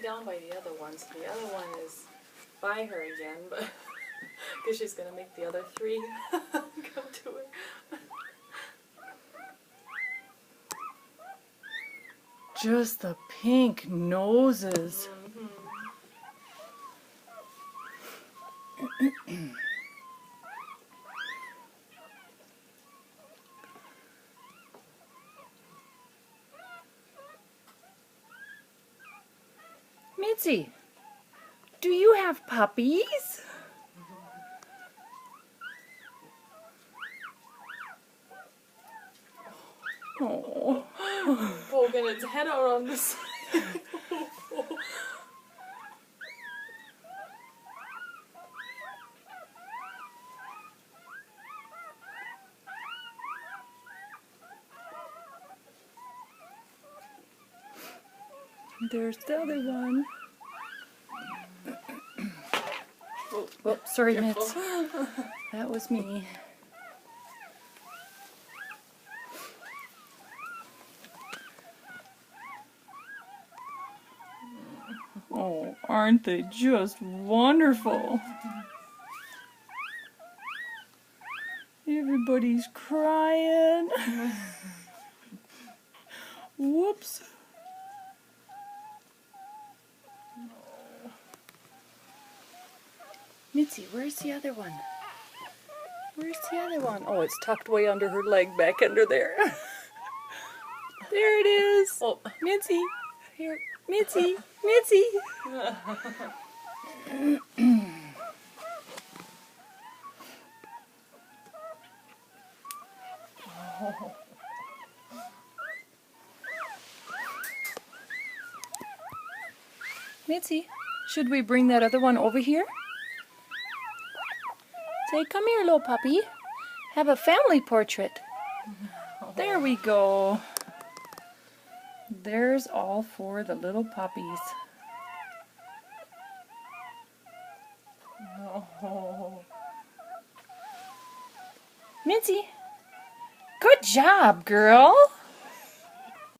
down by the other one, so the other one is by her again, but because she's going to make the other three come to her. Just the pink noses. Mitzy, do you have puppies? Oh. Poking its head out on the side. There's the other one. Oh, sorry, Mitz. That was me. Oh, aren't they just wonderful? Everybody's crying. Whoops. Mitzy, where's the other one? Where's the other one? Oh, it's tucked way under her leg, back under there. There it is. Oh, Mitzy. Here, Mitzy. Mitzy. Mitzy, should we bring that other one over here? Say, come here, little puppy. Have a family portrait. There we go. There's all four of the little puppies. Mitzy, good job, girl.